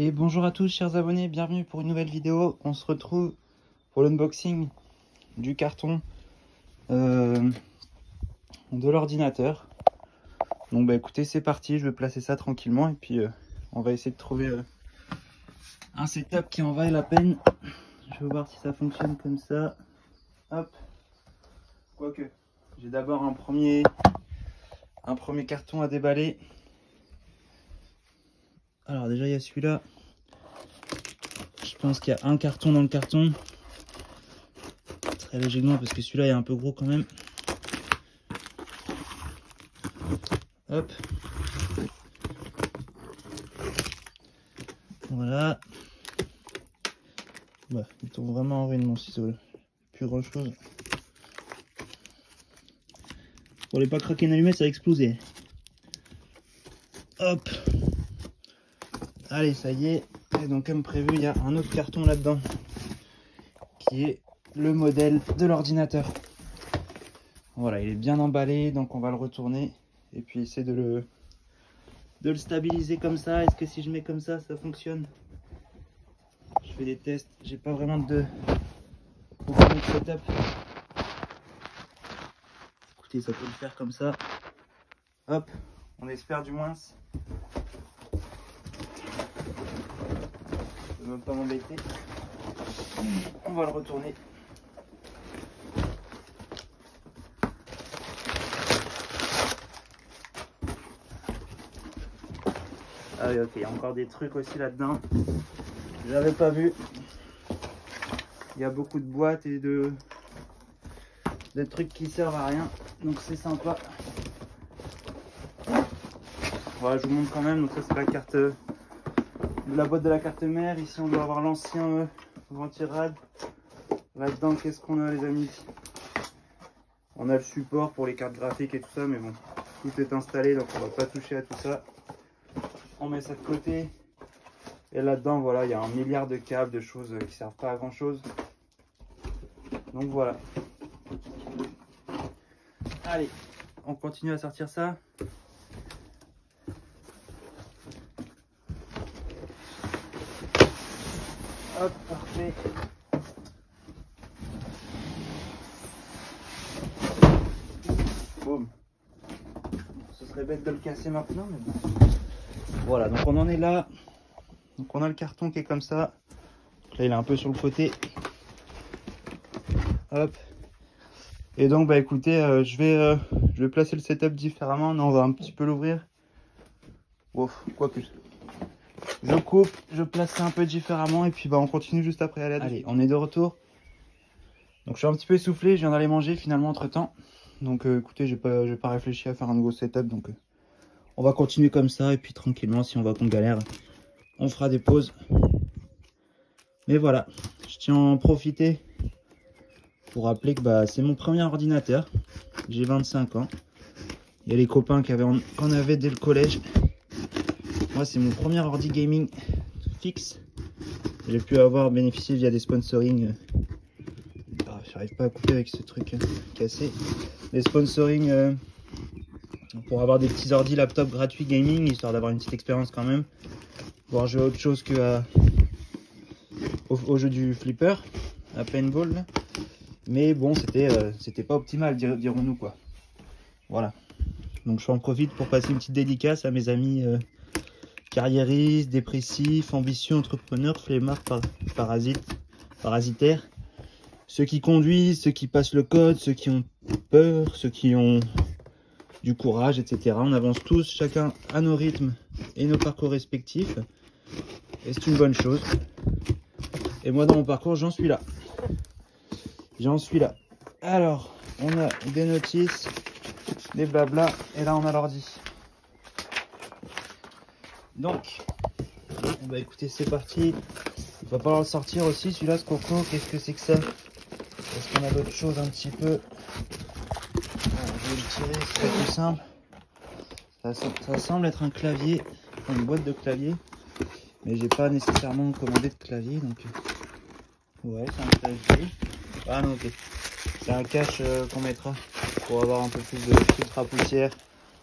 Et bonjour à tous chers abonnés, bienvenue pour une nouvelle vidéo. On se retrouve pour l'unboxing du carton de l'ordinateur. Donc bah écoutez, c'est parti, je vais placer ça tranquillement et puis on va essayer de trouver un setup qui en vaille la peine. Je vais voir si ça fonctionne comme ça. Hop. Quoique, j'ai d'abord un premier carton à déballer. Alors déjà il y a celui-là. Je pense qu'il y a un carton dans le carton. Très logiquement parce que celui-là est un peu gros quand même. Hop. Voilà. Bah, il tombe vraiment en ruine mon ciseau là. Plus grand chose. Pour les pas craquer une allumette, ça a explosé. Hop. Allez, ça y est. Et donc comme prévu, il y a un autre carton là-dedans. Qui est le modèle de l'ordinateur. Voilà, il est bien emballé, donc on va le retourner. Et puis essayer de le stabiliser comme ça. Est-ce que si je mets comme ça fonctionne? Je fais des tests, j'ai pas vraiment de setup. Écoutez, ça peut le faire comme ça. Hop, on espère du moins. Je ne veux pas m'embêter. On va le retourner. Ah oui, ok, il y a encore des trucs aussi là-dedans. Je n'avais pas vu. Il y a beaucoup de boîtes et de trucs qui servent à rien. Donc c'est sympa. Voilà, je vous montre quand même. Donc ça c'est la carte, la boîte de la carte mère. Ici on doit avoir l'ancien Ventirad. Là-dedans, qu'est-ce qu'on a les amis? On a le support pour les cartes graphiques et tout ça, mais bon, tout est installé donc on va pas toucher à tout ça. On met ça de côté. Et là-dedans, voilà, il y a un milliard de câbles, de choses qui servent pas à grand chose. Donc voilà. Allez, on continue à sortir ça. Hop, parfait. Boum. Ce serait bête de le casser maintenant, mais bon. Voilà, donc on en est là. Donc on a le carton qui est comme ça. Là, il est un peu sur le côté. Hop. Et donc, bah écoutez, je vais placer le setup différemment. Non, on va un petit peu l'ouvrir. Ouf, quoique. Je coupe, je place ça un peu différemment et puis bah on continue juste après. Allez, on est de retour. Donc je suis un petit peu essoufflé, je viens d'aller manger finalement entre temps. Donc écoutez, j'ai pas réfléchi à faire un nouveau setup. Donc on va continuer comme ça et puis tranquillement, si on voit qu'on galère, on fera des pauses. Mais voilà, je tiens à en profiter pour rappeler que bah, c'est mon premier ordinateur. J'ai 25 ans. Il y a les copains qu'on avait dès le collège. Moi, c'est mon premier ordi gaming fixe. J'ai pu avoir bénéficié via des sponsoring. J'arrive pas à couper avec ce truc cassé. Des sponsoring pour avoir des petits ordi laptop gratuits gaming, histoire d'avoir une petite expérience quand même. Pouvoir jouer à autre chose que au jeu du flipper, à paintball. Là. Mais bon, c'était pas optimal, dirons-nous quoi. Voilà. Donc je en profite pour passer une petite dédicace à mes amis carriéristes, dépressifs, ambitieux, entrepreneurs, flemmards, parasitaires. Ceux qui conduisent, ceux qui passent le code, ceux qui ont peur, ceux qui ont du courage, etc. On avance tous, chacun à nos rythmes et nos parcours respectifs. Et c'est une bonne chose. Et moi dans mon parcours, j'en suis là. J'en suis là. Alors, on a des notices, des blabla, et là on a l'ordi. Donc, bah écoutez, c'est parti. Il va falloir le sortir aussi, celui-là, ce coco. Qu'est-ce que c'est que ça? Est-ce qu'on a d'autres choses un petit peu? Alors, je vais le tirer, c'est plus simple. Ça semble être un clavier, une boîte de clavier. Mais j'ai pas nécessairement commandé de clavier, donc... Ouais, c'est un clavier. Ah non, ok. C'est un cache qu'on mettra pour avoir un peu plus de filtre à poussière,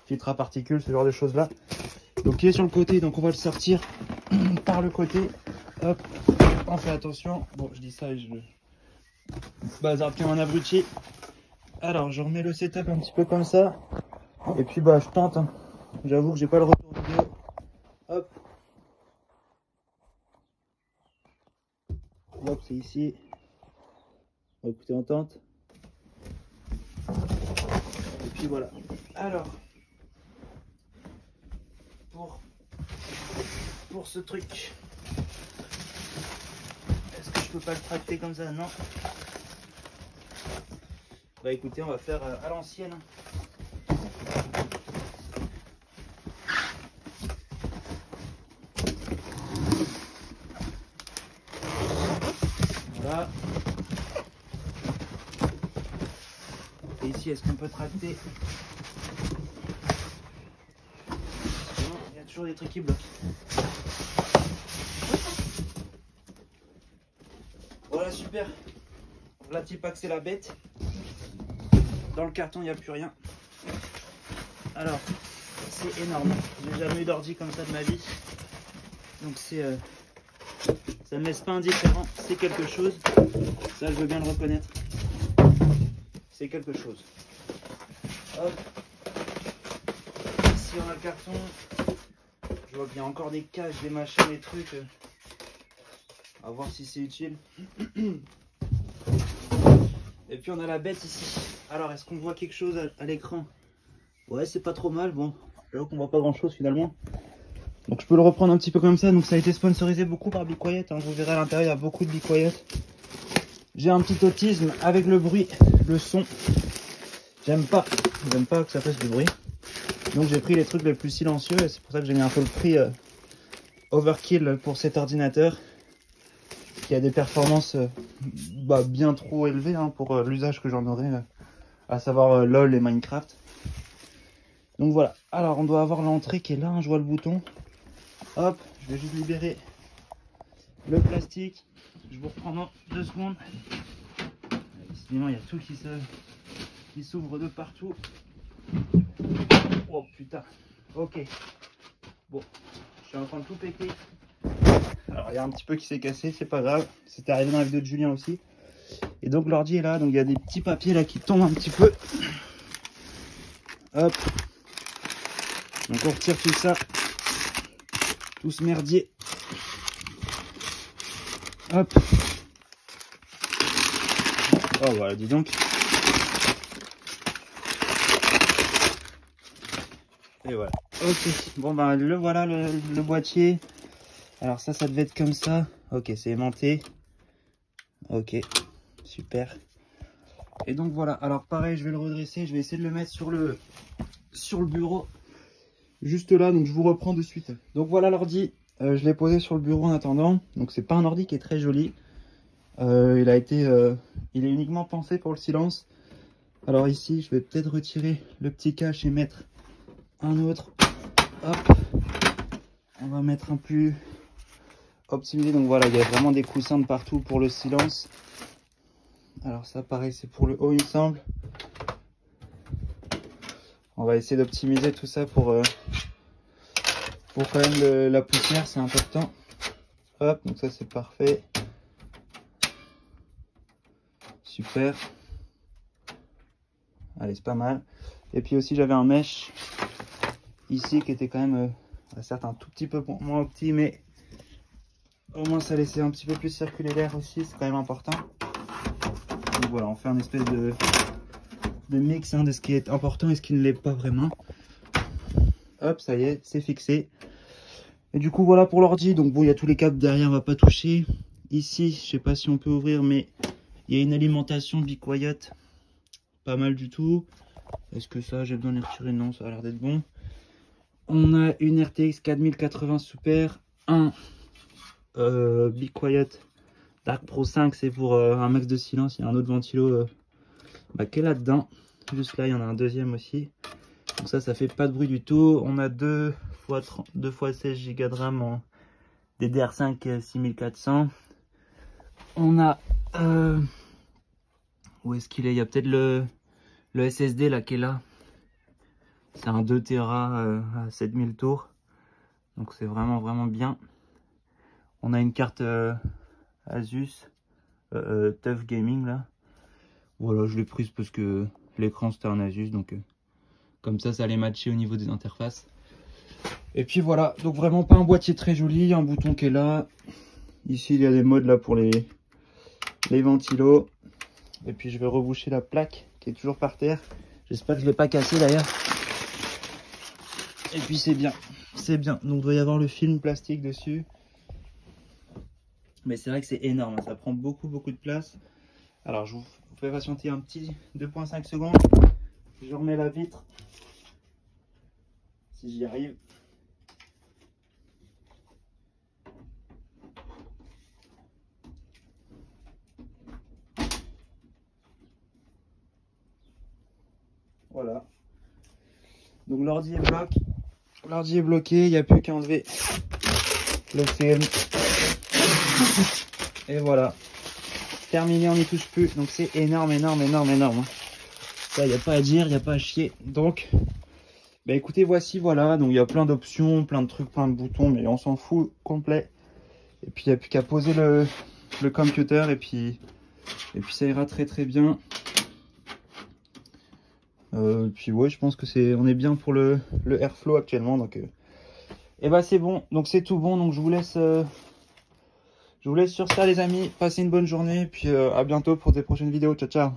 filtre à particules, ce genre de choses là. Donc il est sur le côté, donc on va le sortir par le côté. Hop, on fait attention. Bon, je dis ça et je bazarde comme un abruti. Alors, je remets le setup un petit peu comme ça. Et puis, bah, je tente. Hein. J'avoue que j'ai pas le retour vidéo. Hop. Hop, c'est ici. Bon, écoutez, on tente. Et puis voilà. Alors, pour ce truc, est-ce que je peux pas le tracter comme ça? Non. Bah écoutez, on va faire à l'ancienne. Voilà. Et ici, est-ce qu'on peut tracter? Il y a toujours des trucs qui bloquent. Voilà, super. La petite pack, c'est la bête. Dans le carton, il n'y a plus rien. Alors, c'est énorme. J'ai jamais eu d'ordi comme ça de ma vie. Donc c'est... ça ne laisse pas indifférent. C'est quelque chose. Ça, je veux bien le reconnaître. C'est quelque chose. Hop. Ici, on a le carton. Je vois qu'il y a encore des caches, des machins, des trucs. À voir si c'est utile. Et puis on a la bête ici. Alors, est-ce qu'on voit quelque chose à l'écran? Ouais, c'est pas trop mal. Bon, j'avoue qu'on voit pas grand-chose finalement. Donc je peux le reprendre un petit peu comme ça. Donc ça a été sponsorisé beaucoup par Be Quiet. Hein. Vous verrez à l'intérieur, il y a beaucoup de Be Quiet. J'ai un petit autisme avec le bruit, le son. J'aime pas que ça fasse du bruit. Donc j'ai pris les trucs les plus silencieux. Et c'est pour ça que j'ai mis un peu le prix overkill pour cet ordinateur. Qui a des performances bien trop élevées hein, pour l'usage que j'en aurai. À savoir LOL et Minecraft. Donc voilà. Alors on doit avoir l'entrée qui est là. Hein, je vois le bouton. Hop, je vais juste libérer le plastique. Je vous reprends dans 2 secondes. Sinon, il y a tout qui s'ouvre de partout. Oh putain. Ok. Bon, je suis en train de tout péter. Alors, il y a un petit peu qui s'est cassé, c'est pas grave. C'était arrivé dans la vidéo de Julien aussi. Et donc, l'ordi est là. Donc, il y a des petits papiers là qui tombent un petit peu. Hop. Donc, on retire tout ça. Tout ce merdier. Hop. Oh voilà, dis donc. Et voilà. Ok. Bon ben le voilà le boîtier. Alors ça devait être comme ça. Ok, c'est aimanté. Ok. Super. Et donc voilà. Alors pareil, je vais le redresser. Je vais essayer de le mettre sur le bureau. Juste là. Donc je vous reprends de suite. Donc voilà l'ordi. Je l'ai posé sur le bureau en attendant. Donc c'est pas un ordi qui est très joli. Il est uniquement pensé pour le silence. Alors ici, je vais peut-être retirer le petit cache et mettre un autre. Hop. On va mettre un plus optimisé. Donc voilà, il y a vraiment des coussins de partout pour le silence. Alors ça, pareil, c'est pour le haut, il me semble. On va essayer d'optimiser tout ça pour quand même la poussière, c'est important. Hop, donc ça c'est parfait. Super. Allez, c'est pas mal. Et puis aussi j'avais un mesh ici qui était quand même certes un tout petit peu moins opti, mais au moins ça laissait un petit peu plus circuler l'air aussi, c'est quand même important. Donc voilà, on fait un espèce de mix hein, de ce qui est important et ce qui ne l'est pas vraiment. Hop, ça y est, c'est fixé. Et du coup voilà pour l'ordi. Donc bon, il y a tous les câbles derrière, on va pas toucher. Ici, je sais pas si on peut ouvrir, mais il y a une alimentation Be Quiet. Pas mal du tout. Est-ce que ça, j'ai besoin de les retirer? Non, ça a l'air d'être bon. On a une RTX 4080 Super. Un Be Quiet Dark Pro 5, c'est pour un max de silence. Il y a un autre ventilo qui est là-dedans. Juste là, il y en a un deuxième aussi. Donc ça fait pas de bruit du tout. On a 2 x 16 Go de RAM en DDR5 6400. On a... où est-ce qu'il est? Il y a peut-être le SSD là qui est là. C'est un 2 Tera à 7000 tours. Donc c'est vraiment bien. On a une carte Asus TUF Gaming là. Voilà, je l'ai prise parce que l'écran c'était un Asus, donc comme ça allait matcher au niveau des interfaces. Et puis voilà, donc vraiment pas un boîtier très joli, un bouton qui est là. Ici il y a des modes là pour les ventilos. Et puis je vais reboucher la plaque qui est toujours par terre. J'espère que je ne l'ai pas cassé d'ailleurs. Et puis c'est bien, c'est bien. Donc il doit y avoir le film plastique dessus. Mais c'est vrai que c'est énorme, ça prend beaucoup de place. Alors je vous fais patienter un petit 2,5 secondes. Je remets la vitre. Si j'y arrive. Voilà. Donc l'ordi est bloqué. L'ordi est bloqué, il n'y a plus qu'à enlever le film. Et voilà. Terminé, on n'y touche plus. Donc c'est énorme. Ça, il n'y a pas à dire, il n'y a pas à chier. Donc, bah écoutez, voilà. Donc il y a plein d'options, plein de trucs, plein de boutons, mais on s'en fout complet. Et puis il n'y a plus qu'à poser le computer et puis ça ira très bien. Puis ouais, je pense que on est bien pour le Airflow actuellement. Donc, et bah c'est bon. Donc c'est tout bon. Donc je vous laisse sur ça les amis. Passez une bonne journée. Puis à bientôt pour des prochaines vidéos. Ciao ciao.